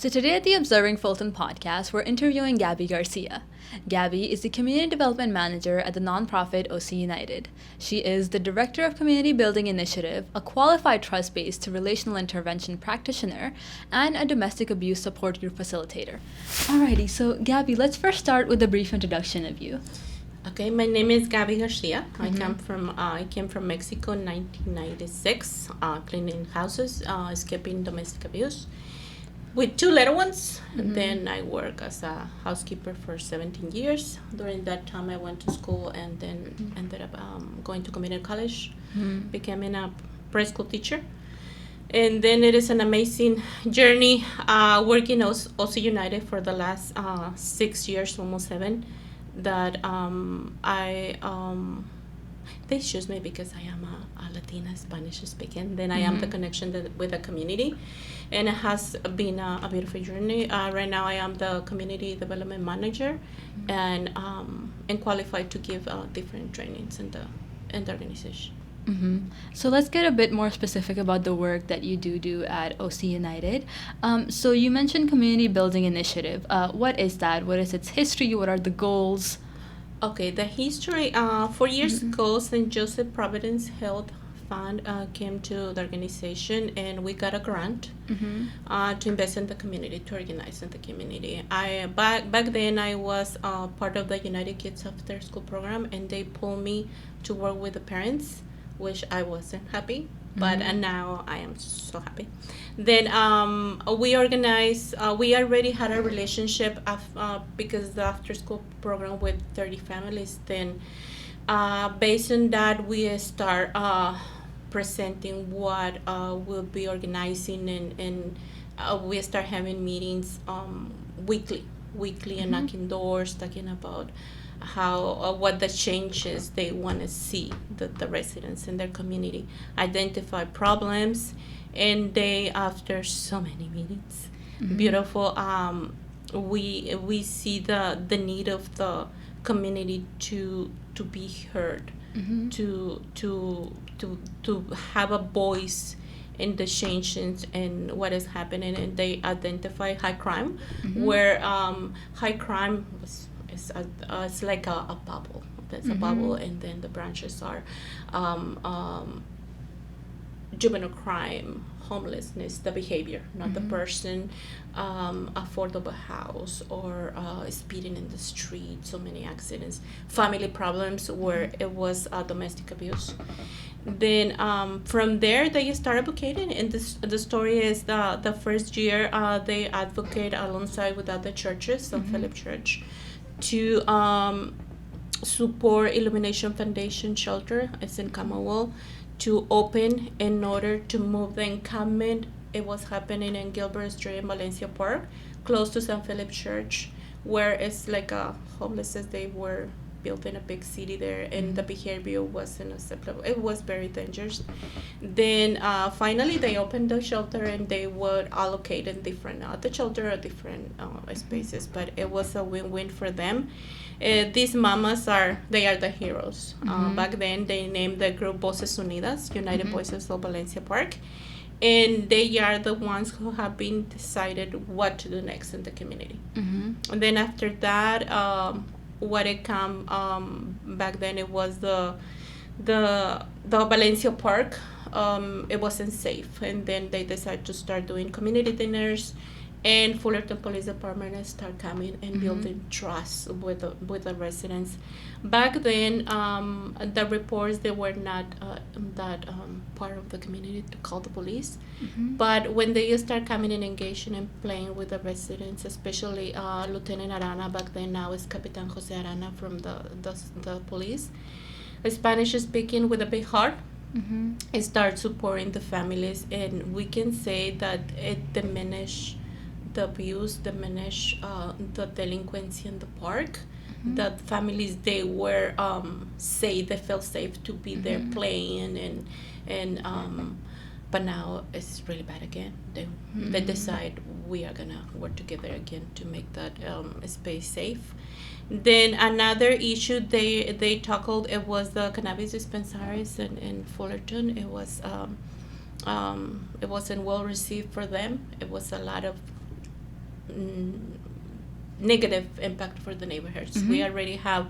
So today at the Observing Fullerton podcast, we're interviewing Gaby Garcia. Gaby is the Community Development Manager at the nonprofit OC United. She is the Director of Community Building Initiative, a qualified TrustBased relational intervention practitioner, and a domestic abuse support group facilitator. Alrighty, so Gaby, let's first start with a brief introduction of you. Okay, my name is Gaby Garcia. I came from Mexico in 1996, cleaning houses, escaping domestic abuse, with two little ones. And then I worked as a housekeeper for 17 years. During that time, I went to school and then ended up going to community college, becoming a preschool teacher. And then it is an amazing journey working OC United for the last 6 years, almost 7. That they choose me because I am a Latina, Spanish speaking. Then I am the connection with the community, and it has been a beautiful journey. Right now, I am the community development manager, and qualified to give different trainings in the organization. So let's get a bit more specific about the work that you do at OC United. So you mentioned Community Building Initiative. What is that? What is its history? What are the goals? Okay, the history. 4 years ago, St. Joseph Providence Health Fund came to the organization, and we got a grant to invest in the community, to organize in the community. Back then I was part of the United Kids After School program, and they pulled me to work with the parents, which I wasn't happy, but now I am so happy. Then we organized, we already had a relationship because the after school program with 30 families. Then based on that, we start presenting what we'll be organizing, and we start having meetings weekly and knocking doors, talking about how what the changes they want to see the residents in their community, identify problems, and they, after so many meetings, beautiful, we see the need of the community to be heard, to have a voice in the changes and what is happening, and they identify high crime, where high crime it's like a bubble. There's a bubble, and then the branches are juvenile crime, homelessness, the behavior, not the person, affordable house, or speeding in the street, so many accidents, family problems where it was domestic abuse. Then from there they start advocating, and the story is the first year they advocate alongside with other churches, St. Philip Church, to support Illumination Foundation shelter. It's in Camagüey, to open in order to move the encampment. It was happening in Gilbert Street in Valencia Park, close to St. Philip Church, where it's like a homelessness. They were building a big city there, and the behavior wasn't acceptable. It was very dangerous. Then finally they opened the shelter, and they would allocate in different the shelter or different spaces, but it was a win-win for them. These mamas are the heroes. Back then they named the group Voces Unidas, United Voices of Valencia Park, and they are the ones who have been decided what to do next in the community. And then after that, what it come back then, it was the Valencia Park. It wasn't safe, and then they decided to start doing community dinners, and Fullerton Police Department start coming and building trust with the residents. Back then, the reports, they were not that part of the community to call the police. But when they start coming and engaging and playing with the residents, especially Lieutenant Arana, back then, now is Capitan Jose Arana from the police, Spanish speaking with a big heart, start supporting the families, and we can say that it diminished the abuse, diminish the delinquency in the park. That families, they were safe, they felt safe to be there playing, and but now it's really bad again. They decide we are gonna work together again to make that space safe. Then another issue they tackled, it was the cannabis dispensaries in Fullerton. It wasn't well received for them. It was a lot of negative impact for the neighborhoods. We already have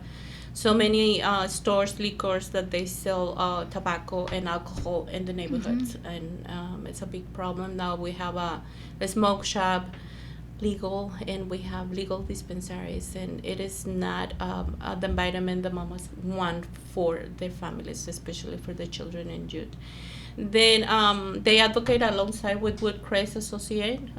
so many stores, liquors that they sell tobacco and alcohol in the neighborhoods, and it's a big problem. Now we have a smoke shop legal, and we have legal dispensaries, and it is not the environment the mamas want for their families, especially for the children and youth. Then they advocate alongside with Woodcrest Association.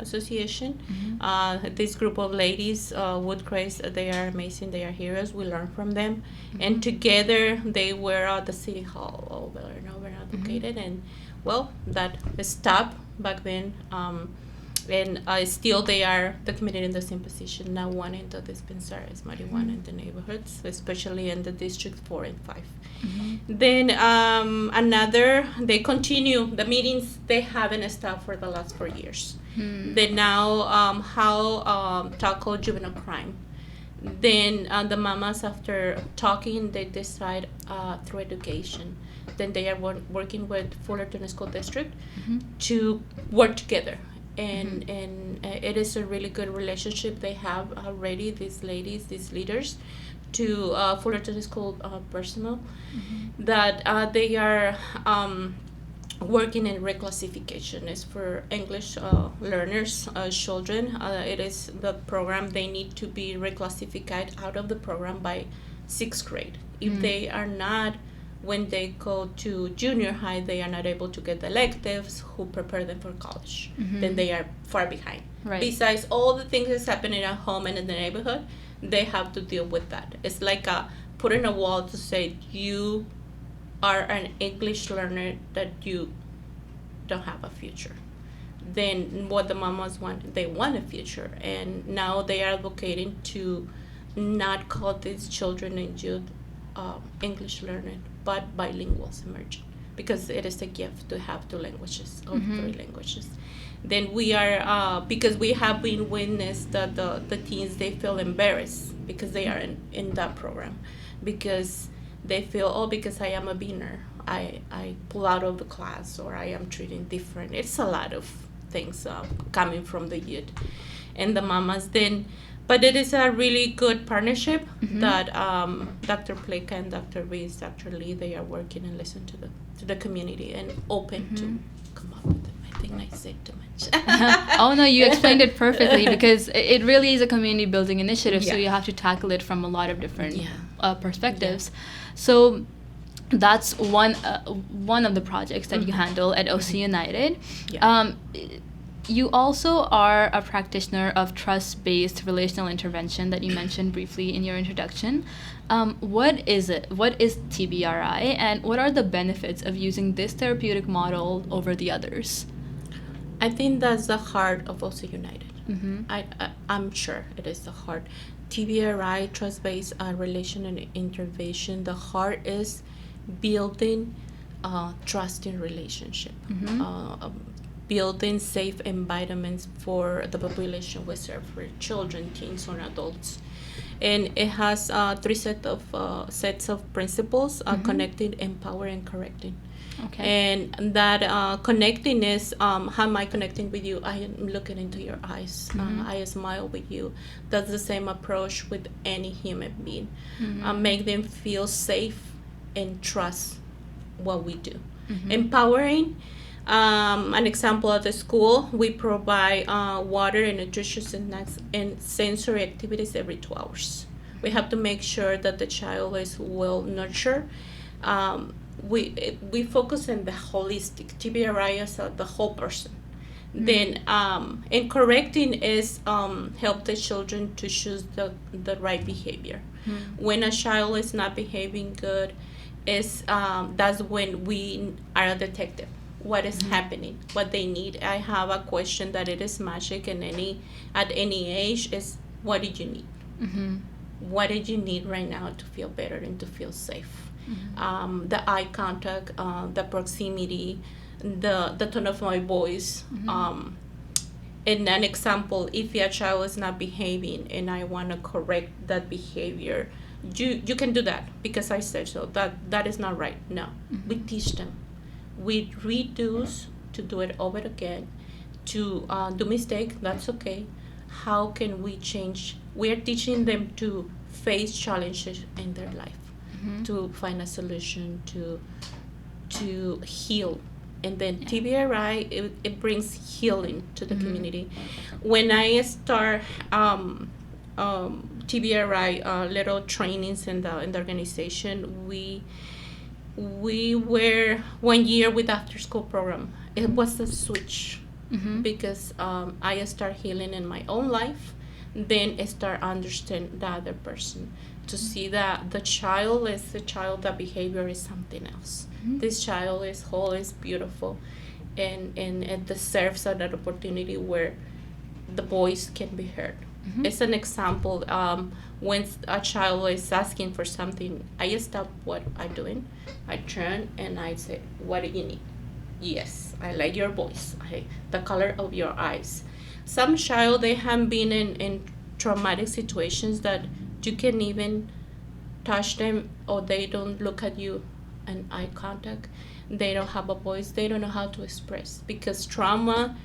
This group of ladies, Woodcrest, they are amazing. They are heroes. We learn from them, and together they were at the city hall over and over advocated. And well, that stopped back then. And still they are the community in the same position, now wanting the dispensaries, marijuana in the neighborhoods, especially in the District 4 and 5. Then they continue the meetings they haven't stopped for the last 4 years. They now tackle juvenile crime. Then the mamas, after talking, they decide through education. Then they are working with Fullerton School District to work together. And it is a really good relationship they have already, these ladies, these leaders, to Fullerton School personnel, that they are working in reclassification. Is for English learners, children. It is the program, they need to be reclassified out of the program by 6th grade. If they are not, when they go to junior high, they are not able to get the electives who prepare them for college. Then they are far behind. Right. Besides all the things that's happening at home and in the neighborhood, they have to deal with that. It's like putting a wall to say you are an English learner that you don't have a future. Then what the mamas want, they want a future. And now they are advocating to not call these children and youth English learning, but bilinguals emerging, because it is a gift to have 2 languages or 3 languages. Then we are, because we have been witnessed that the teens, they feel embarrassed because they are in that program, because they feel, because I am a beginner, I pull out of the class, or I am treated different. It's a lot of things coming from the youth and the mamas. Then, but it is a really good partnership that Dr. Pleka and Dr. Reese, Dr. Lee, they are working and listen to the community and open to come up with it. I think I said too much. Oh no, you explained it perfectly, because it really is a community building initiative, so you have to tackle it from a lot of different perspectives. So that's one of the projects that you handle at OC United. You also are a practitioner of trust-based relational intervention that you mentioned briefly in your introduction. What is it? What is TBRI, and what are the benefits of using this therapeutic model over the others? I think that's the heart of OC United. I'm sure it is the heart. TBRI, trust-based relational intervention, the heart is building trusting relationship. Building safe environments for the population we serve, for children, teens, or adults. And it has 3 sets of principles: connecting, empowering, correcting. Okay. And that connecting is, how am I connecting with you? I am looking into your eyes. I smile with you. That's the same approach with any human being. Make them feel safe and trust what we do. Empowering. An example at the school, we provide water and nutritious snacks and sensory activities every 2 hours. We have to make sure that the child is well nurtured. We focus on the holistic. TBRI is the whole person. Then and correcting is help the children to choose the right behavior. When a child is not behaving good, that's when we are a detective. What is happening, what they need. I have a question that it is magic, and at any age is, what did you need? What did you need right now to feel better and to feel safe? The eye contact, the proximity, the tone of my voice. And an example, if your child is not behaving and I want to correct that behavior, you can do that because I said so. That is not right. No, we teach them. We reduce to do it over again, to do mistake, that's okay. how can we change. We are teaching them to face challenges in their life, to find a solution, to heal. And then TBRI, it brings healing to the community. When I start TBRI little trainings in the organization, we were 1 year with after school program. It was a switch, because I start healing in my own life, then I start understand the other person, to see that the child is the child, the behavior is something else. This child is whole, is beautiful, and it deserves that opportunity where the voice can be heard. It's an example. When a child is asking for something, I stop what I'm doing. I turn and I say, "What do you need?" "Yes, I like your voice. The color of your eyes." Some child, they have been in traumatic situations that you can even touch them, or they don't look at you in eye contact. They don't have a voice. They don't know how to express, because trauma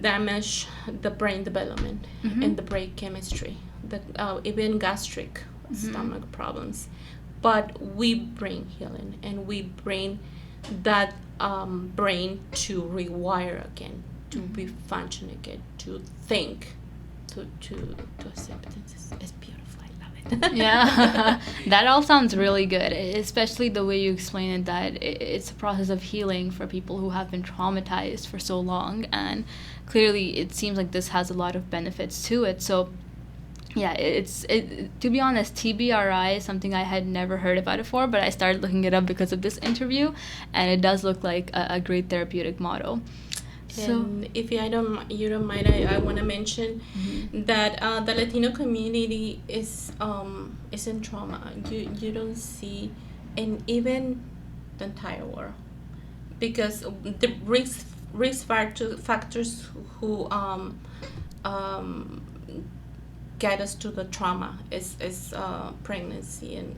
damage the brain development and the brain chemistry, even gastric stomach problems. But we bring healing, and we bring that brain to rewire again, to be functioning again, to think, to accept it. It's beautiful. I love it. Yeah, that all sounds really good, especially the way you explain it, that it's a process of healing for people who have been traumatized for so long, and clearly it seems like this has a lot of benefits to it. So yeah, to be honest, TBRI is something I had never heard about before, but I started looking it up because of this interview, and it does look like a great therapeutic model. And if you don't mind, I want to mention that the Latino community is in trauma. You don't see, and even the entire world, because the risk factors who get us to the trauma is pregnancy and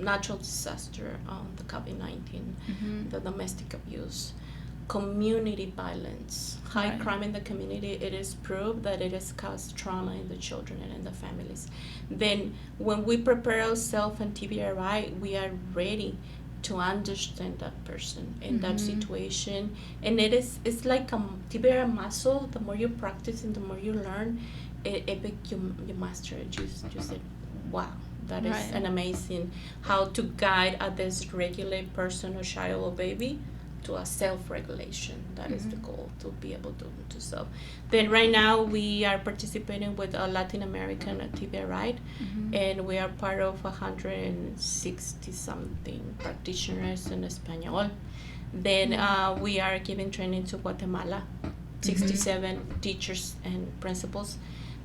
natural disaster, the COVID-19, the domestic abuse, community violence, high crime in the community. It is proved that it has caused trauma in the children and in the families. Then when we prepare ourselves in TBRI, we are ready to understand that person in that situation. And it's like a TBRI muscle. The more you practice and the more you learn, you master it. You said, wow, that is an amazing how to guide a dysregulated person or child or baby to a self-regulation. That is the goal, to be able to self. Then right now we are participating with a Latin American TBRI, and we are part of 160 something practitioners in Espanol. Then we are giving training to Guatemala, 67 teachers and principals.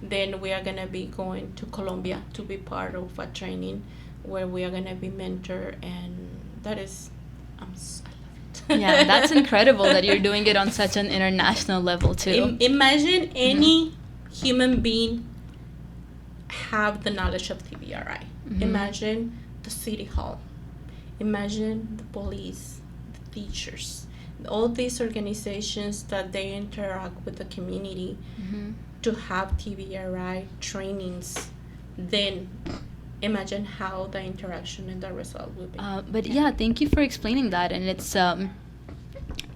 Then we are gonna be going to Colombia to be part of a training where we are gonna be mentor, and that is yeah, that's incredible that you're doing it on such an international level too. Imagine any human being have the knowledge of TBRI. Imagine the city hall. Imagine the police, the teachers, all these organizations that they interact with the community to have TBRI trainings. Then imagine how the interaction and the result will be. But yeah, thank you for explaining that. And it's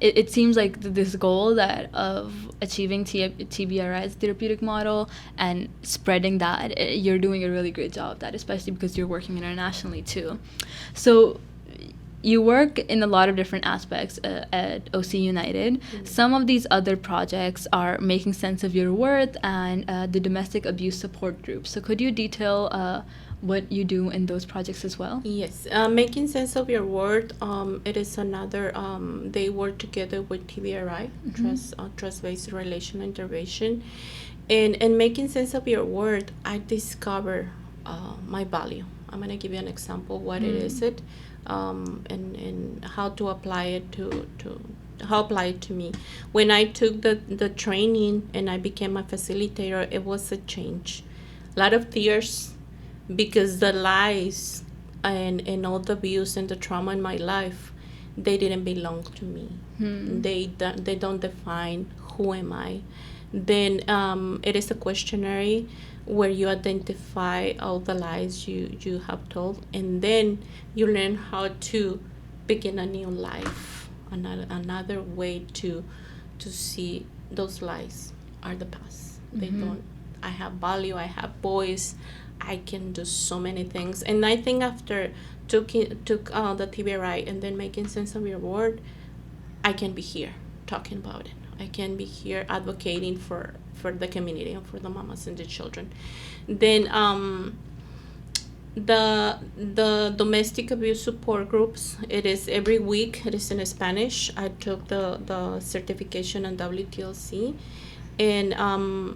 it seems like this goal that of achieving TBRI's therapeutic model and spreading that, you're doing a really great job of that, especially because you're working internationally too. So you work in a lot of different aspects at OC United. Some of these other projects are making sense of your worth and the domestic abuse support group. So could you detail what you do in those projects as well? Yes, making sense of your worth. It is another. They work together with TBRI, TrustBased Relational Intervention, and making sense of your worth. I discover my value. I'm gonna give you an example. What it is it, and how to apply it to how apply it to me. When I took the training and I became a facilitator, it was a change. A lot of tears, because the lies and all the abuse and the trauma in my life, they didn't belong to me. They don't define who am I. Then it is a questionnaire where you identify all the lies you have told, and then you learn how to begin a new life, another way to see those lies are the past. They don't. I have value. I have voice. I can do so many things. And I think after took the TBRI and then making sense of your word, I can be here talking about it. I can be here advocating for the community and for the mamas and the children. Then the domestic abuse support groups, it is every week. It is in Spanish. I took the certification on WTLC, and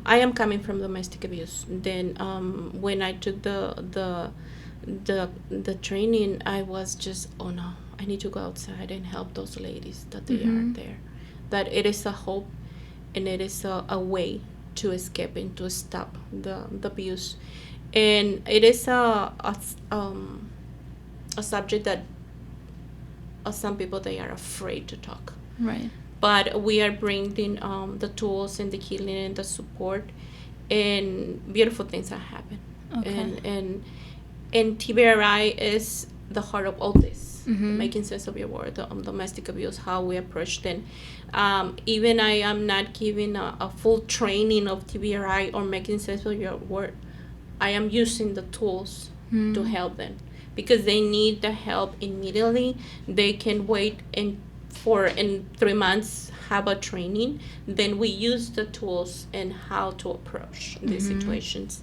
I am coming from domestic abuse. Then when I took the training, I was just, oh no, I need to go outside and help those ladies that they are there. That it is a hope, and it is a way to escape and to stop the abuse. And it is a subject that some people, they are afraid to talk. Right. But we are bringing the tools and the healing and the support, and beautiful things are happening. Okay. And TBRI is the heart of all this. Making sense of your word, domestic abuse, how we approach them. Even I am not giving a full training of TBRI or making sense of your word. I am using the tools to help them, because they need the help immediately. They can wait in 3 months have a training. Then we use the tools and how to approach these situations,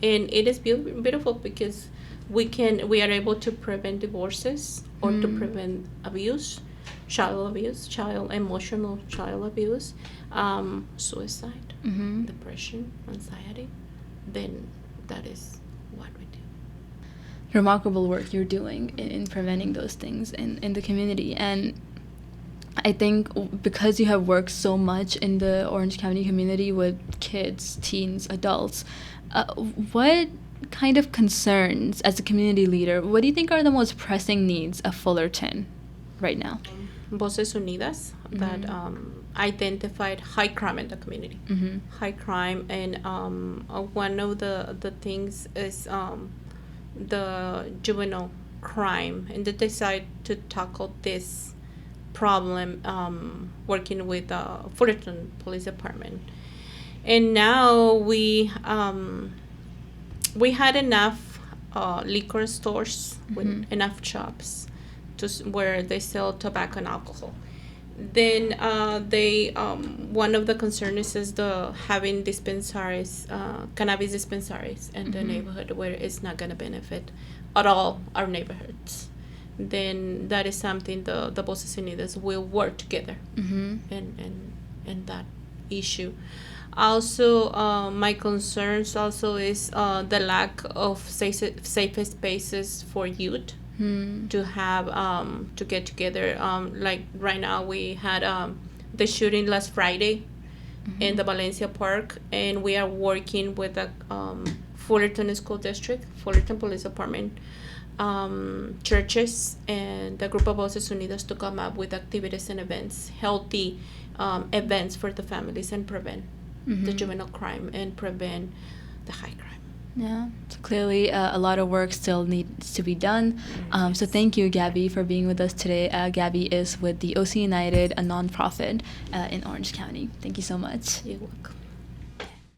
and it is beautiful because we are able to prevent divorces or to prevent abuse, child emotional child abuse, suicide, depression, anxiety. Then that is what we do. Remarkable work you're doing in preventing those things in the community. And I think because you have worked so much in the Orange County community with kids, teens, adults, what kind of concerns, as a community leader, what do you think are the most pressing needs of Fullerton right now? Voces Unidas that identified high crime in the community. High crime, and one of the things is the juvenile crime, and they decide to tackle this problem working with Fullerton Police Department. And now we had enough liquor stores with enough shops where they sell tobacco and alcohol. Then one of the concerns is the having dispensaries, cannabis dispensaries in the neighborhood, where it's not going to benefit at all our neighborhoods. Then that is something the Voces Unidas will work together in that issue. Also, my concerns also is the lack of safe spaces for youth to have to get together. Like right now, we had the shooting last Friday in the Valencia Park, and we are working with the Fullerton School District, Fullerton Police Department, churches, and the group of Voces Unidas to come up with activities and events, healthy events for the families, and prevent the juvenile crime and prevent the high crime. Yeah, so clearly a lot of work still needs to be done. So thank you, Gaby, for being with us today. Gaby is with the OC United, a nonprofit in Orange County. Thank you so much. You're welcome.